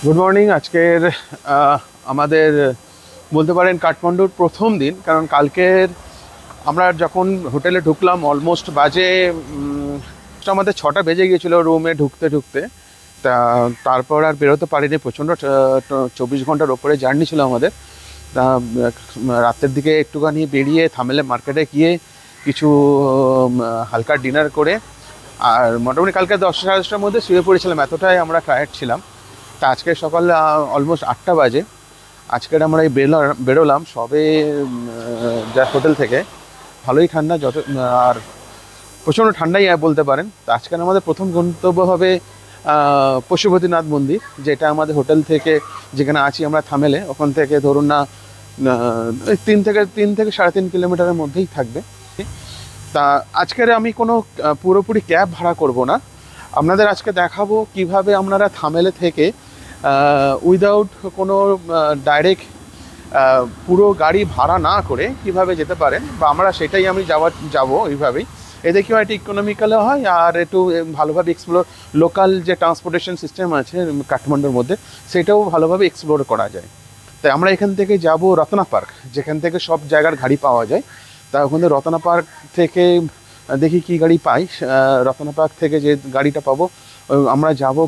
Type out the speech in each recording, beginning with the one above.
Good morning. আজকের আমাদের বলতে পারেন কাঠমান্ডুর প্রথম দিন, কারণ কালকের আমরা যখন হোটেলে ঢুকলাম অলমোস্ট বাজে আমাদের 6টা বেজে গিয়েছিলো রুমে ঢুকতে ঢুকতে। তারপর আর বেরোতে পারিনি, প্রচণ্ড 24 ঘন্টার ওপরে জার্নি ছিল আমাদের। তা রাতের দিকে একটুখানি বেরিয়ে থামেলে মার্কেটে গিয়ে কিছু হালকা ডিনার করে আর মোটামুটি কালকে 10টা সাড়ে 10টার মধ্যে শুয়ে পড়েছিলাম, এতটাই আমরা টায়ার্ড ছিলাম। তা আজকে সকাল অলমোস্ট 8টা বাজে। আজকের আমরা এই বেরোলাম সবে যা হোটেল থেকে। ভালোই ঠান্ডা, যত আর প্রচণ্ড ঠান্ডাই বলতে পারেন। তো আজকের আমাদের প্রথম গন্তব্য হবে পশুপতিনাথ মন্দির, যেটা আমাদের হোটেল থেকে যেখানে আছি আমরা থামেলে, ওখান থেকে ধরুন না 3 থেকে 3.5 কিলোমিটারের মধ্যেই থাকবে। তা আজকের আমি কোনো পুরোপুরি ক্যাব ভাড়া করব না, আপনাদের আজকে দেখাবো কিভাবে আপনারা থামেলে থেকে উইদাউট কোনো ডাইরেক্ট পুরো গাড়ি ভাড়া না করে কিভাবে যেতে পারেন, বা আমরা সেটাই আমি যাবো এইভাবেই। এতে কি হয়, একটু ইকোনমিক্যালও হয় আর একটু ভালোভাবে এক্সপ্লোর লোকাল যে ট্রান্সপোর্টেশন সিস্টেম আছে কাঠমান্ডুর মধ্যে, সেটাও ভালোভাবে এক্সপ্লোর করা যায়। তাই আমরা এখান থেকে যাব রত্না পার্ক, যেখান থেকে সব জায়গার গাড়ি পাওয়া যায়। তা ওখানে রত্না পার্ক থেকে দেখি কি গাড়ি পাই। রত্না পার্ক থেকে যে গাড়িটা পাবো আমরা যাব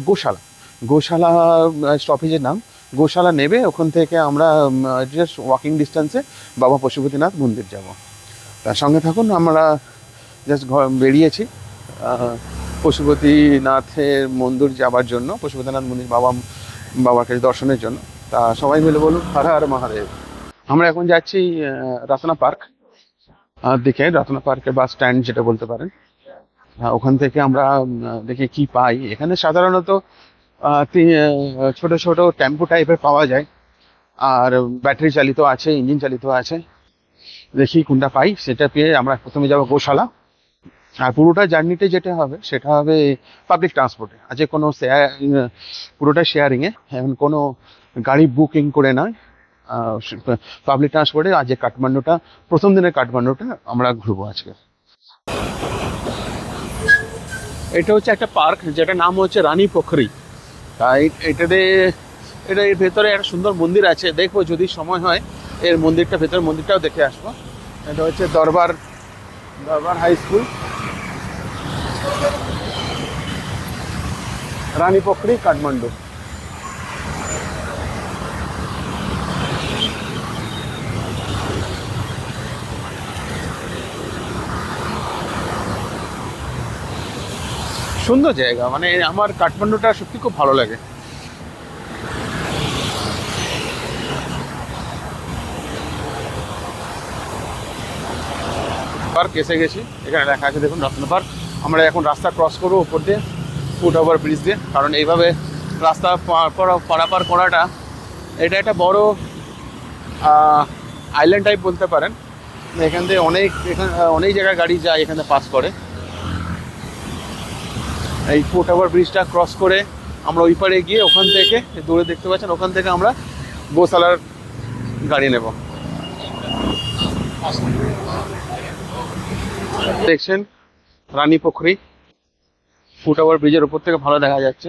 গোশালা স্টপেজের নাম গোশালা নেবে। ওখান থেকে আমরা জাস্ট ওয়াকিং ডিস্টেন্সে বাবা পশুপতিনাথ মন্দির যাব। তার সঙ্গে থাকুন, আমরা জাস্ট বেরিয়েছি পশুপতিনাথের মন্দির যাবার জন্য, পশুপতিনাথ মন্দির বাবার কাছে দর্শনের জন্য। তা সবাই মিলে বলুন হর হর মহাদেব। আমরা এখন যাচ্ছি রত্না পার্ক দিকে, রত্না পার্কের বাস স্ট্যান্ড যেটা বলতে পারেন। ওখান থেকে আমরা দেখি কি পাই। এখানে সাধারণত ছোট ছোট টেম্পো টাইপের পাওয়া যায়, আর ব্যাটারি চালিত আছে, ইঞ্জিন চালিত আছে। দেখি কোনটা পাই, সেটা পেয়ে আমরা প্রথমে যাব গোশালা। আর পুরোটা জার্নিতে যেটা হবে সেটা হবে পাবলিক ট্রান্সপোর্টে, আজকে কোনো পুরোটা শেয়ারিংয়ে, এখন কোনো গাড়ি বুকিং করে নয়, পাবলিক ট্রান্সপোর্টে আজকে কাঠমান্ডুটা প্রথম দিনের কাঠমান্ডুটা আমরা ঘুরবো আজকে। এটা হচ্ছে একটা পার্ক যেটার নাম হচ্ছে রানী পোখরি। তাই এর ভেতরে একটা সুন্দর মন্দির আছে, দেখবো যদি সময় হয় এর ভেতরের মন্দিরটাও দেখে আসবো। এটা হচ্ছে দরবার হাই স্কুল, রানী পোখরি, কাঠমান্ডু। সুন্দর জায়গা, মানে আমার কাঠমান্ডুটা সত্যি খুব ভালো লাগে। পার্ক এসে গেছি, এখানে লেখা আছে দেখুন রত্ন পার্ক। আমরা এখন রাস্তা ক্রস করবো উপর দিয়ে, ফুট ওভার ব্রিজ দিয়ে, কারণ এইভাবে রাস্তা পারাপার করাটা, এটা একটা বড় আইল্যান্ড টাইপ বলতে পারেন। এখান থেকে অনেক জায়গায় গাড়ি যায়, এখানে পাস করে। এই ফুট ওভার ব্রিজটা ক্রস করে আমরা ওই পারে গিয়ে ওখান থেকে দূরে দেখতে পাচ্ছেন, ওখান থেকে আমরা গোশালার গাড়ি নেব। দেখছেন রানী পোখরি, ফুট ওভার ব্রিজের উপর থেকে ভালো দেখা যাচ্ছে।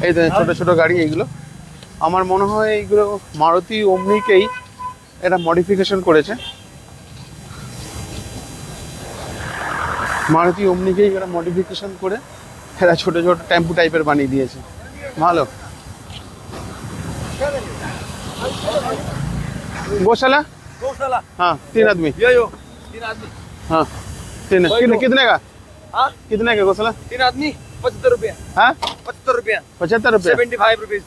এই ছোট ছোট গাড়ি, এইগুলো আমার মনে হয় এইগুলো মারুতি ওমনিকেই এটা মডিফিকেশন করেছে। মারুতি ওমনিকেই এটা মডিফিকেশন করে এরা ছোট ছোট টেম্পু টাইপের বানিয়ে দিয়েছে। ভালো। गोशाला हाँ 3 आदमी हाँ 3 कितने का कितने का गोशाला 3 आदमी 75 रुपया। हाँ 75 रुपया 75 रुपया।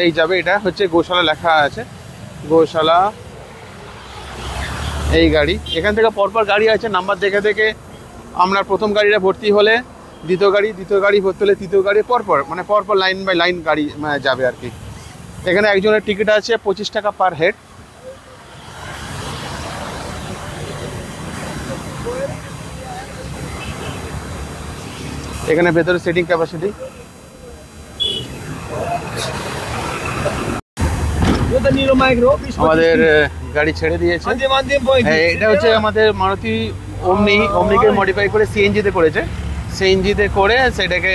এই যাবে, এটা হচ্ছে গোশালা লেখা আছে, গোশালা। এই গাড়ি এখান থেকে পরপর গাড়ি আছে, নাম্বার দেখে দেখে আমরা প্রথম গাড়িটা ভর্তি হলে দ্বিতীয় গাড়ি ভর্তি হলে তৃতীয় গাড়ি, পরপর লাইন বাই লাইন গাড়ি যাবে আর কি। এখানে একজনের টিকিট আছে 25 টাকা পার হেড। এখানে ভেতরে সিটিং ক্যাপাসিটি। আমাদের গাড়ি ছেড়ে দিয়েছে। এটা হচ্ছে আমাদের মারুতি ওমনিকে মডিফাই করে সিএনজিতে করেছে। সিএনজিতে করে সেটাকে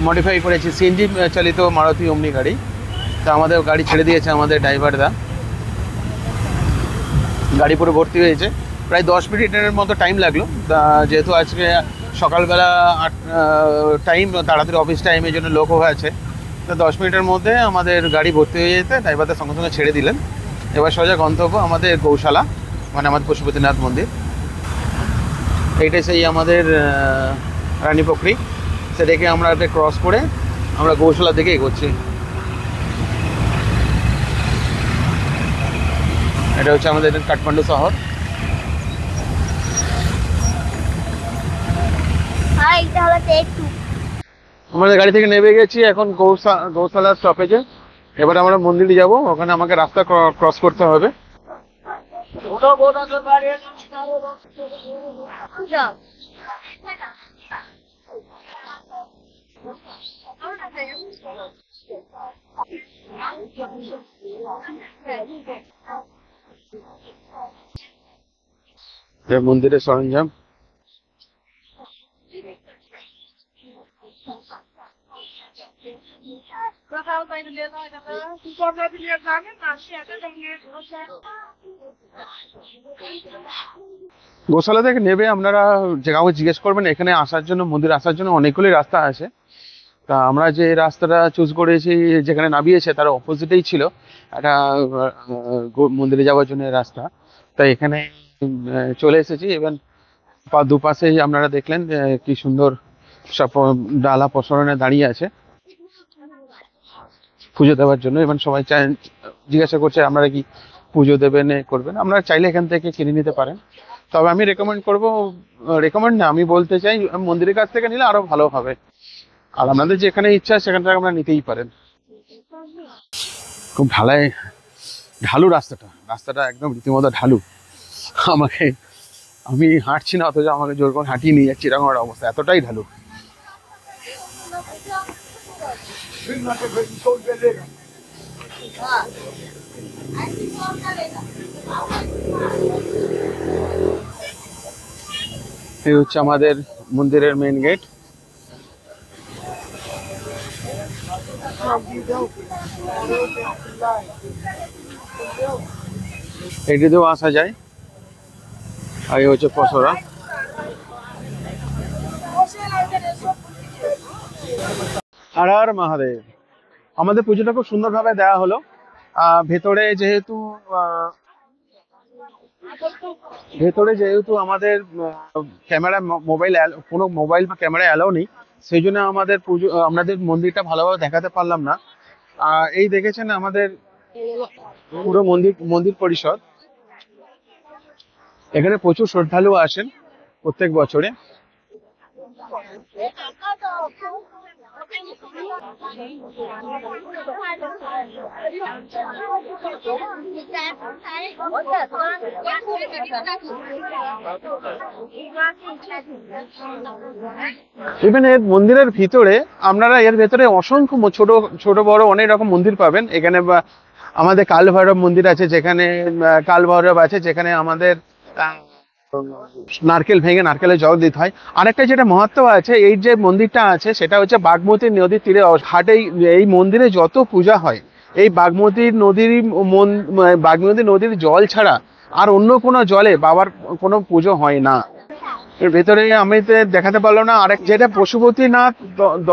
মডিফাই করেছি, সিএনজি চালিত মারুতি ওমনি গাড়ি। তা আমাদের গাড়ি ছেড়ে দিয়েছে আমাদের ড্রাইভারদা। গাড়ি পুরো ভর্তি হয়েছে। প্রায় 10 মিনিটের মতো টাইম লাগলো, যেহেতু আজকে সকালবেলা টাইম তাড়াতাড়ি অফিস টাইমের জন্য লোকও হয়েছে। তো 10 মিনিটের মধ্যে আমাদের গাড়ি ভর্তি হয়ে যেতে ড্রাইভারদের সঙ্গে সঙ্গে ছেড়ে দিলেন। এবার সোজা গন্তব্য আমাদের গৌশালা, মানে আমাদের পশুপতিনাথ মন্দির। এইটাই সেই আমাদের রানীপুখরি। সেটাকে আমরা ক্রস করে আমরা গৌশালার দিকে এগোচ্ছি। এটা হচ্ছে আমাদের কাঠমান্ডু শহর। আমাদের গাড়ি থেকে নেমে গেছি এখন গৌশালা স্টপেজে। এবার আমরা মন্দিরে যাব, ওখানে আমাকে রাস্তা ক্রস করতে হবে। মন্দিরের সরঞ্জাম। গোশালা থেকে নেবে আপনারা যে কাউকে জিজ্ঞেস করবেন, এখানে আসার জন্য, মন্দির আসার জন্য অনেকগুলি রাস্তা আছে। তা আমরা যে রাস্তাটা চুজ করেছি, যেখানে নামিয়েছে তার অপোজিটেই ছিল একটা মন্দিরে যাওয়ার জন্য রাস্তা। তাই এখানে চলে এসেছি। এবার দুপাশেই আপনারা দেখলেন কি সুন্দর সব ডালা প্রসারণে দাঁড়িয়ে আছে পুজো দেওয়ার জন্য। এবং সবাই জিজ্ঞাসা করছে আপনারা কি পুজো দেবেন, করবেন। আপনারা চাইলে এখান থেকে কিনে নিতে পারেন। তবে আমি রেকমেন্ড না, আমি বলতে চাই মন্দিরের কাছ থেকে নিলে আরো ভালো হবে। আর আপনাদের যেখানে ইচ্ছা সেখান থেকে আপনারা নিতেই পারেন। খুব ঢালু রাস্তাটা একদম রীতিমতো ঢালু। আমি হাঁটছি না, অথচ আমাকে জোর করে হাঁটিয়ে নিয়ে যাচ্ছি, এরকম একটা অবস্থা, এতটাই ঢালু। এই হচ্ছে আমাদের মন্দিরের মেইন গেট। এটিতেও আসা যায়। আর এই হচ্ছে পসরা। হর হর মহাদেব। আমাদের পুজোটা খুব সুন্দরভাবে দেওয়া হলো। ভেতরে যেহেতু আমাদের ক্যামেরা কোনো মোবাইল বা ক্যামেরা অ্যালাউ নেই, সেই জন্য আমাদের মন্দিরটা ভালোভাবে দেখাতে পারলাম না। এই দেখেছেন আমাদের পুরো মন্দির পরিষদ। এখানে প্রচুর শ্রদ্ধালু আসেন প্রত্যেক বছরে। মন্দিরের ভিতরে আপনারা এর ভেতরে অসংখ্য ছোট বড় অনেক রকম মন্দির পাবেন। এখানে আমাদের কাল ভৈরব মন্দির আছে, যেখানে যেখানে আমাদের নারকেল ভেঙে নারকেলের জল দিতে হয়। আরেকটা যেটা মহত্ব আছে, এই যে মন্দিরটা আছে সেটা হচ্ছে বাগমতী নদীর তীরে ঘাটে এই মন্দিরে যত পূজা হয়, এই বাগমতী নদীর জল ছাড়া আর অন্য কোনো জলে বাবার কোনো পুজো হয় না। এর ভেতরে আমি দেখাতে পারলাম না। আরেক যেটা পশুপতিনাথ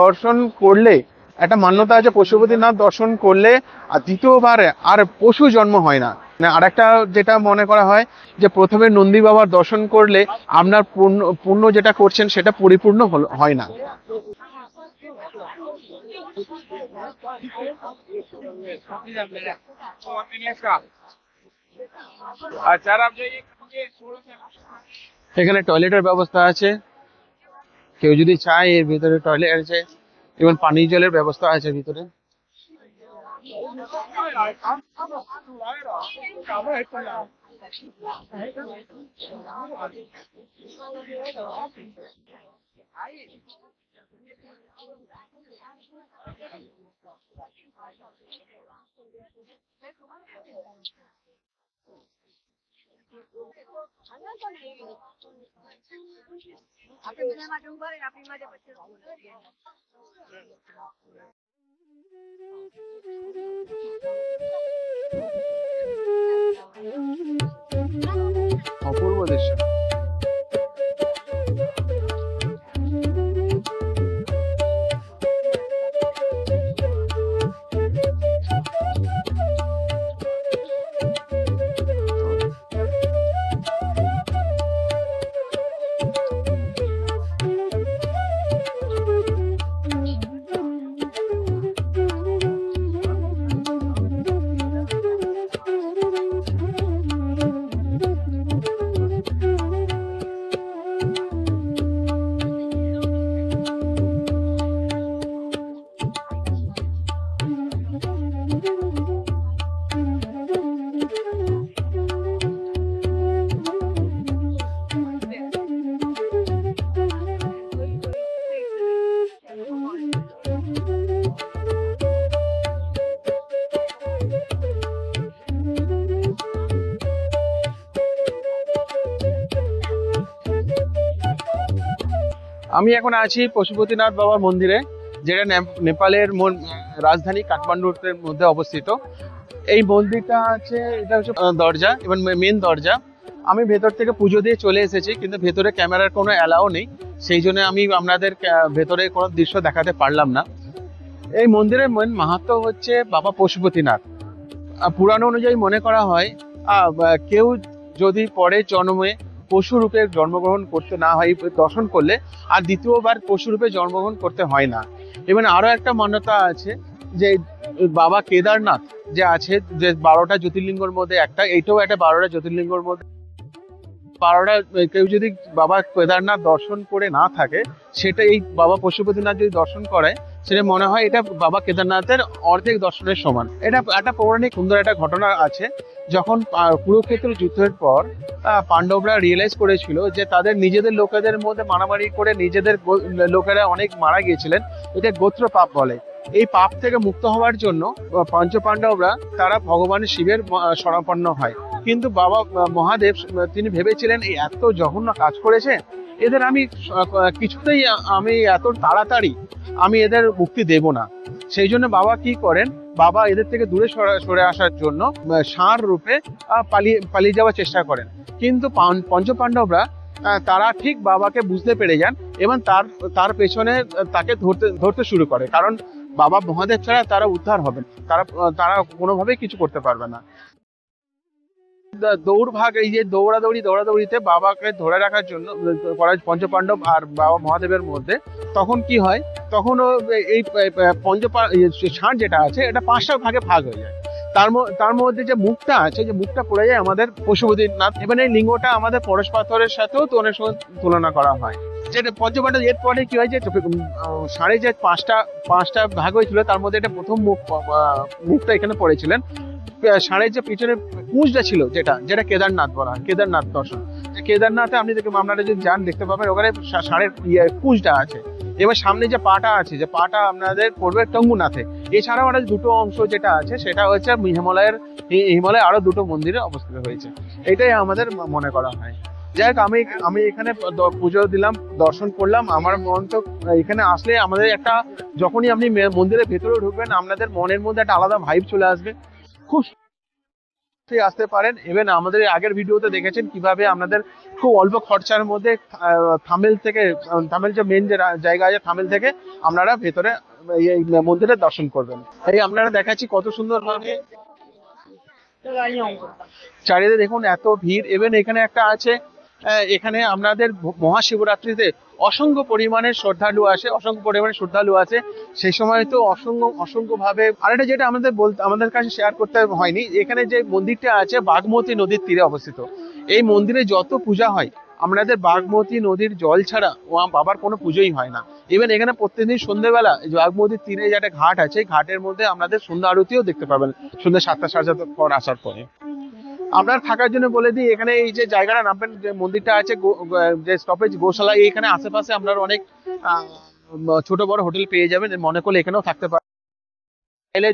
দর্শন করলে একটা মান্যতা আছে, পশুপতিনাথ দর্শন করলে আর দ্বিতীয়বার আর পশু জন্ম হয় না। আরেকটা যেটা মনে করা হয় যে প্রথমে নন্দী বাবার দর্শন করলে আপনার পুণ্য যেটা করছেন সেটা পরিপূর্ণ হয় না। এখানে টয়লেটের ব্যবস্থা আছে, কেউ যদি চায় এর ভিতরে টয়লেট আছে এবং পানীয় জলের ব্যবস্থা আছে ভিতরে। অপূর্ব দৃশ্য। আমি এখন আছি পশুপতিনাথ বাবার মন্দিরে, যেটা নেপালের রাজধানী কাঠমান্ডুর মধ্যে অবস্থিত। এই মন্দিরটা আছে, এটা হচ্ছে দরজা এবং মেন দরজা। আমি ভেতর থেকে পুজো দিয়ে চলে এসেছি, কিন্তু ভেতরে ক্যামেরার কোনো অ্যালাও নেই, সেই জন্য আমি আপনাদের ভেতরে কোনো দৃশ্য দেখাতে পারলাম না। এই মন্দিরের মেন মাহাত্ম্য হচ্ছে বাবা পশুপতিনাথ। পুরাণ অনুযায়ী মনে করা হয় কেউ যদি পরে জন্মে পশু রূপে জন্মগ্রহণ করতে না হয়, দর্শন করলে আর দ্বিতীয়বার পশু রূপে জন্মগ্রহণ করতে হয় না। এবং আরো একটা মান্যতা আছে যে বাবা কেদারনাথ যে আছে, যে 12টা জ্যোতির্লিঙ্গের মধ্যে একটা, এইটাও একটা 12টা জ্যোতির্লিঙ্গের মধ্যে 12টা। কেউ যদি বাবা কেদারনাথ দর্শন করে না থাকে, সেটা এই বাবা পশুপতিনাথ যদি দর্শন করে, সেটা মনে হয় এটা বাবা কেদারনাথের অর্ধেক দর্শনের সমান। এটা একটা পৌরাণিক সুন্দর একটা ঘটনা আছে। যখন কুরুক্ষেত্র যুদ্ধের পর পাণ্ডবরা রিয়েলাইজ করেছিল যে তাদের নিজেদের লোকেদের মধ্যে মারামারি করে নিজেদের লোকেরা অনেক মারা গিয়েছিলেন, এটা গোত্র পাপ বলে। এই পাপ থেকে মুক্ত হওয়ার জন্য পঞ্চপাণ্ডবরা তারা ভগবান শিবের শরণাপন্ন হয়। কিন্তু বাবা মহাদেব তিনি ভেবেছিলেন এই এত জঘন্য কাজ করেছে, এদের আমি কিছুতেই আমি এত তাড়াতাড়ি আমি এদের মুক্তি দেব না। সেই জন্য বাবা কি করেন, বাবা এদের থেকে দূরে সরে আসার জন্য ষাঁড় রূপে পালিয়ে যাওয়ার চেষ্টা করেন। কিন্তু পঞ্চপাণ্ডবরা তারা ঠিক বাবাকে বুঝতে পেরে যান এবং তার পেছনে তাকে ধরতে শুরু করে, কারণ বাবা মহাদেব ছাড়া তারা উদ্ধার হবেন, তারা কোনোভাবেই কিছু করতে পারবে না। এই যে দৌড়াদৌড়িতে বাবাকে ধরে রাখার জন্য পঞ্চপাণ্ডব আর বাবা মহাদেবের মধ্যে তখন কি হয়, তখন এই ষাঁড় যেটা আছে এটা 5টা ভাগে ভাগ হয়ে যায়। তার মধ্যে যে মুখটা আছে, যে মুখটা পড়ে যায় আমাদের পশুপতিনাথ, এবং এই লিঙ্গটা আমাদের পরশ পাথরের সাথেও তো অনেক সময় তুলনা করা হয়। যেটা পঞ্চপাণ্ডব এরপরে কি হয়, যে ষাঁড়ে যে পাঁচটা ভাগ হয়েছিল, তার মধ্যে এটা প্রথম মুখটা এখানে পড়েছিলেন। ষাঁড়ের যে পিছনে কুঁজটা ছিল, যেটা কেদারনাথ বলা হয়, কেদারনাথ দর্শন। কেদারনাথে আপনারা যদি যান দেখতে পাবেন, ওখানে ষাঁড়ের কুঁজটা আছে। এবার সামনে যে পাটা আছে, যে পাটা আপনাদের পড়বে টঙ্গুনাথে। এছাড়াও একটা দুটো অংশ যেটা আছে, সেটা হচ্ছে হিমালয়ে আরো দুটো মন্দিরে অবস্থিত হয়েছে। এটাই আমাদের মনে করা হয়। যাই হোক, আমি এখানে পুজো দিলাম, দর্শন করলাম। আমার মন তো এখানে আসলে আমাদের একটা, যখনই আপনি মন্দিরের ভেতরে ঢুকবেন, আপনাদের মনের মধ্যে একটা আলাদা ভাইব চলে আসবে। খুব আসতে পারেন। এবং আমাদের আগের ভিডিওতে দেখেছেন কিভাবে আপনাদের খুব অল্প খরচার মধ্যে থামেল যে মেন যে জায়গা আছে, থামেল থেকে আপনারা ভেতরে এই মন্দিরে দর্শন করবেন। এই আপনারা দেখাচ্ছি কত সুন্দর ভাবে চারিদিকে দেখুন এত ভিড়। এবং এখানে একটা আছে, এখানে আপনাদের মহাশিবরাত্রিতে অসংখ্য পরিমাণে শ্রদ্ধালু আছে। সেই সময় তো অসংখ্য ভাবে। আর এটা যেটা আমাদের কাছে শেয়ার করতে হয়নি, এখানে যে মন্দিরটা আছে বাগমতী নদীর তীরে অবস্থিত। এই মন্দিরে যত পূজা হয়, আমাদের বাগমতী নদীর জল ছাড়া বাবার কোনো পুজোই হয় না। ইভেন এখানে প্রত্যেকদিন সন্ধ্যেবেলা বাগমতীর তীরে যে একটা ঘাট আছে, ঘাটের মধ্যে আপনাদের সন্ধ্যা আরতিও দেখতে পাবেন সন্ধ্যা 7টা সাড়ে 7টার পর আসার পরে। আপনার থাকার জন্য বলে দিই, এখানে এই যে জায়গাটা নামবেন, যে মন্দিরটা আছে, যে স্টপেজ গোশালা, এইখানে আশেপাশে আপনার অনেক ছোট বড় হোটেল পেয়ে যাবেন। মনে করলে এখানেও থাকতে পারেন।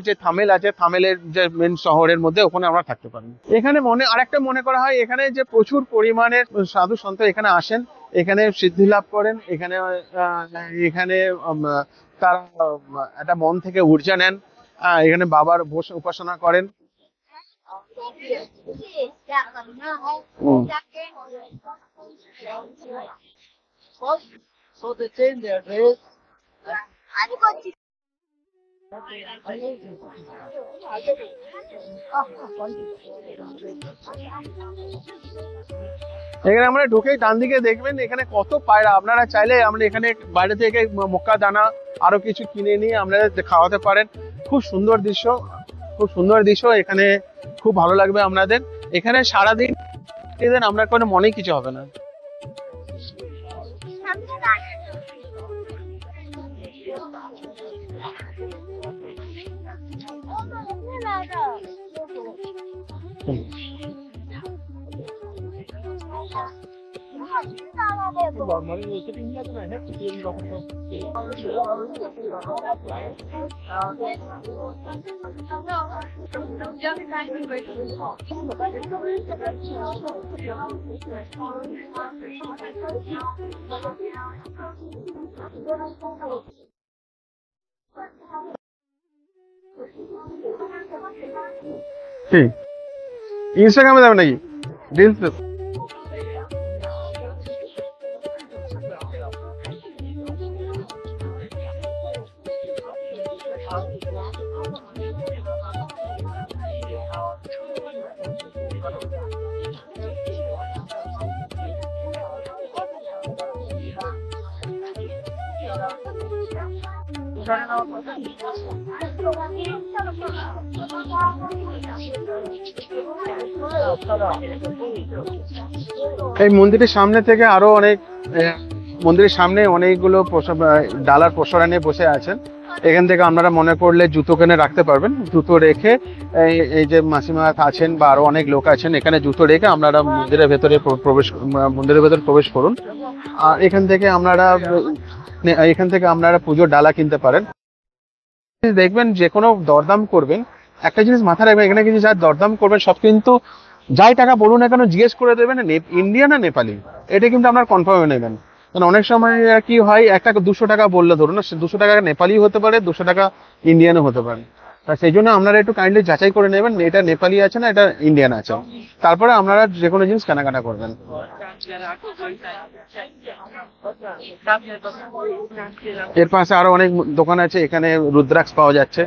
যে থামেল আছে, থামেলের যে মেন শহরের মধ্যে, ওখানে আমরা থাকতে পারি। এখানে আরেকটা মনে করা হয় এখানে যে প্রচুর পরিমাণে সাধু সন্ত এখানে আসেন, এখানে সিদ্ধি লাভ করেন, এখানে এখানে তারা একটা মন থেকে ঊর্জা নেন, এখানে বাবার উপাসনা করেন। So they change their dress. এখানে আমরা ঢুকেই ডান দিকে দেখবেন এখানে কত পায়রা। আপনারা চাইলে আমরা এখানে বাইরে থেকে মক্কা দানা আরো কিছু কিনে নিয়ে আপনারা খাওয়াতে পারেন। খুব সুন্দর দৃশ্য, খুব সুন্দর দৃশ্য। এখানে খুব ভালো লাগবে আপনাদের। এখানে সারাদিন আমরা কোনো মনেই কিছু হবে না। ইনস্টাগ্রামে যাবে নাকি রিলস? এই মন্দিরের সামনে থেকে আরো অনেক, মন্দিরের সামনে অনেকগুলো ডালার পসরা নিয়ে বসে আছেন। এখান থেকে আপনারা মনে করলে জুতো কিনে রাখতে পারবেন। জুতো রেখে এই যে মাসিমা আছেন বা আরো অনেক লোক আছেন, এখানে জুতো রেখে আপনারা মন্দিরের ভেতরে প্রবেশ করুন। আর এখান থেকে আপনারা পুজোর ডালা কিনতে পারেন। দেখবেন যে কোনো দরদাম করবেন, একটা জিনিস মাথায় রাখবেন, এখানে কিছু যা দরদাম করবেন সব কিন্তু যাই টাকা বলুন না কেন জিজ্ঞেস করে দেবেন ইন্ডিয়া না নেপালি, এটা কিন্তু আপনার কনফার্ম নেবেন। কারণ অনেক সময় কি হয়, একটা 200 টাকা বললে ধরুন না, 200 টাকা নেপালি হতে পারে, 200 টাকা ইন্ডিয়ানও হতে পারে। তা সেই জন্য আপনারা একটু কাইন্ডলি যাচাই করে নেবেন এটা নেপালি আছে না এটা ইন্ডিয়ান আছে, তারপরে আপনারা যে কোনো জিনিস কেনাকাটা করবেন। এর পাশে আরো অনেক দোকান আছে, এখানে রুদ্রাক্ষ পাওয়া যাচ্ছে।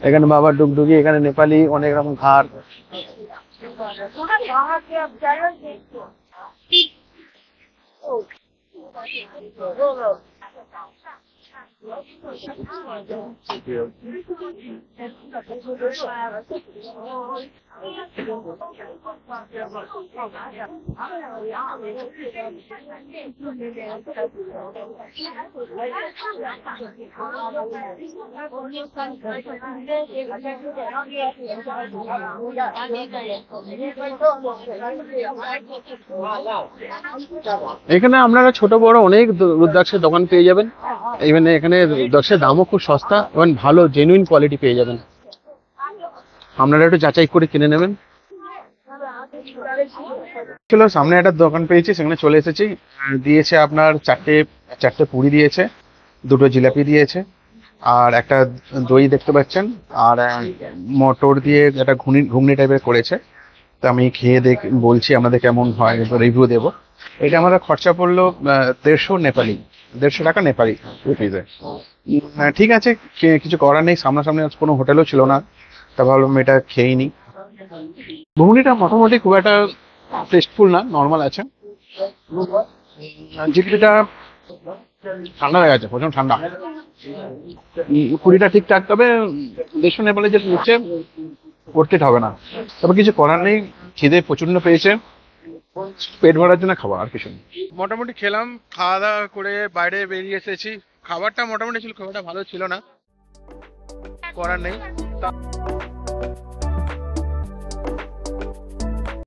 এখানে বাবার ডুগডুগি, এখানে নেপালি অনেক রকম হার। এখানে আপনারা ছোট বড় অনেক রুদ্রাক্ষের দোকান পেয়ে যাবেন। এখানে রুদ্রাক্ষের দামও খুব সস্তা এবং ভালো জেনুইন কোয়ালিটি পেয়ে যাবেন। আপনারা একটু যাচাই করে কিনে নেবেন। চলো, সামনে একটা দোকান পেয়েছি, সেখানে চলে এসেছি। দিয়েছে আপনার চারটে পুরি দিয়েছে, 2টো জিলাপি দিয়েছে, আর একটা দই দেখতে পাচ্ছেন, আর মটর দিয়ে একটা ঘুগনি টাইপের করেছে। তো আমি খেয়ে বলছি আপনাদের কেমন হয়, রিভিউ দেবো। এটা আমাদের খরচা পড়লো 150 টাকা নেপালি রুপিজে। ঠিক আছে, কিছু করার নেই, সামনাসামনি কোনো হোটেলও ছিল না, তা ভাবলাম এটা খেয়েই নিই। ঘুগনিটা মোটামুটি খুব একটা টেস্টফুল না, নর্মাল আছে। জিলিপিটা ঠান্ডা হয়ে গেছে, প্রচন্ড ঠান্ডা। পুরিটা ঠিকঠাক, তবে 150 নেপালে যে নিচ্ছে করতে হবে না, তবে কিছু করার নেই। খিদে প্রচন্ড পেয়েছে, পেট ভরার জন্য খাবার, আর কিছু নেই। মোটামুটি খেলাম, খাওয়া দাওয়া করে বাইরে বেরিয়ে এসেছি। খাবারটা মোটামুটি ছিল, খাবারটা ভালো ছিল না। করার নেই।